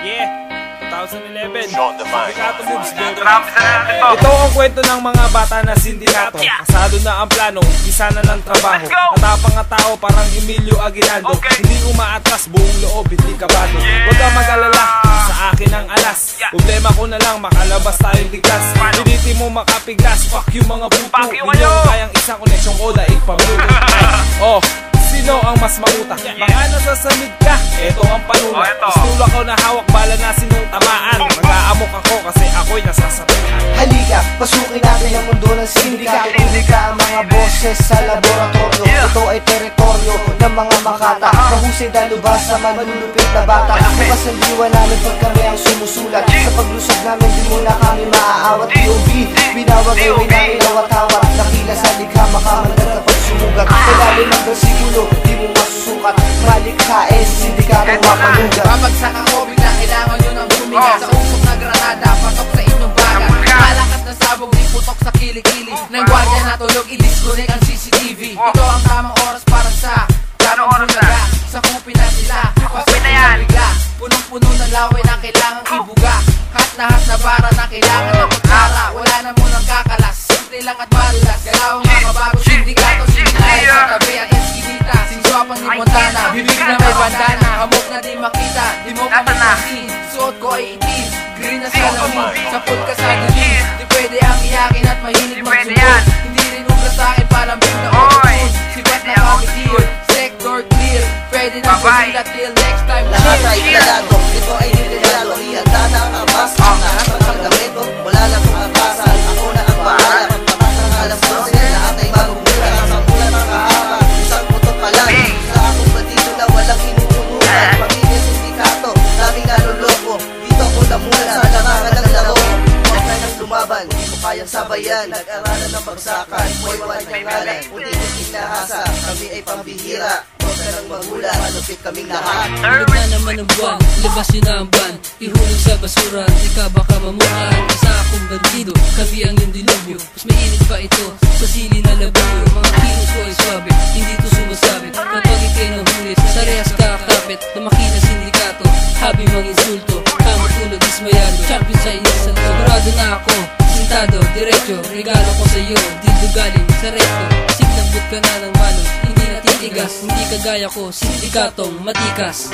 Yeah, 2011. Sindikato moves, baby. Ito ang kwento ng mga bata na sindikato. Kasado na ang plano, isa na lang trabaho. Katapang nga tao, parang Emilio Aguinaldo. Hindi umaatras, buong loob, hindi kabado. Huwag kang mag-alala, sa akin ang alas. Problema ko na lang, makalabas tayong ligtas. Piniti mo makapiglas, fuck you mga puto. Hindi mo kayang isang koneksyon ko, daig pamuto. Oh, sino ang mas mautak? Baka nasasamid ka, eto ang panuna. Pistula ko na hawak, bala na sinong tamaan. Mag-aamok ako kasi ako'y nasasabihan. Halika, pasukin natin ang mundo ng sindikato. Halika ang mga boses sa laboratorio. Ito ay teritoryo ng mga makata. Mahusay dalubhasa, manlulupit na bata. Bukas ang diwa namin pag kami ang sumusulat. Sa paglusog namin, di muna kami maaawat. POV, binawag ay may nailawat-awat. Nakila sa likha, makamandag kapag sumugat. Kailalim ang versikulo, di mo masusukat. Malikhain, sindikato mapalugat. Pamagsak ako, bigla kailangan nyo ng bumigat. Sa usok na granada, patok sa inyong baga. Malakas na sabog, di putok sa kilikili. Nang gwardiya na tulog, i-disconnect ang CCTV. Ito ang tamang oras para sa ganong bulaga. Sa kupin na sila, pasok na bigla. Punong-puno na laway na kailangang ibuga. Hat na bara na kailangan ng kutsara. Wala na munang kakalas, simple lang at malas. Galawang makabago, sindikato, sinilay sa tabi at eskinita. Singswapang ni Montana, bibig na may bandana. Hamok na di makita, di mo pa masasin. Suot ko ay itim, green na salamin. Sapot ka sa dilim, di pwede ang iyakin at mahilig magsumbong. Hindi rin ubra sa'kin parang big na opportune. Sipat na comedy, sector clear. Pwede na sumila till next time. Lahat ay ilalado, ito ay nilalado. Hiyanda na ang abas, ang lahat ng paggamito. Wala lang kung abasan, ako na ang bahala. Pagpatak ng alas 12, lahat ay magugula. Sa bulan ng kahaba, isang putok pa lang. Sa akong batito na walang inutunuan. Pamilya sindikato, daming naluloko. Dito ko namulan sa larangan ng laro. Huwag na nang lumaban, di mo kayang sabayan. Nag-aralan ng bagsakan, buhay wala niyang ngalan. Unti-unti kinahasa, kami ay pambihira. Huwag ka nang magula, malupit kaming lahat. Hulog na naman ang buwan, labas yun na ang ban. Ihulog sa basura, ikaw baka mamuhaan. Isa akong bandido, kami ang iyong dilubyo. Mas mainit pa ito, sa sili na labuyo. Mga kilos ko ay swabe, hindi to sumasabit. Kapag ikay nahulit, sa rehas kakapit. Lumaki na sindikato, habi mang insulto. Tama tulad dismayado, champion sa iyo sa sigurado na ako, sintado, diretso. Regalo ko sa iyo, dildo galing sa recto. Signabot ka na ng mano, hindi natitigas. Hindi kagaya ko, sindikatong matikas.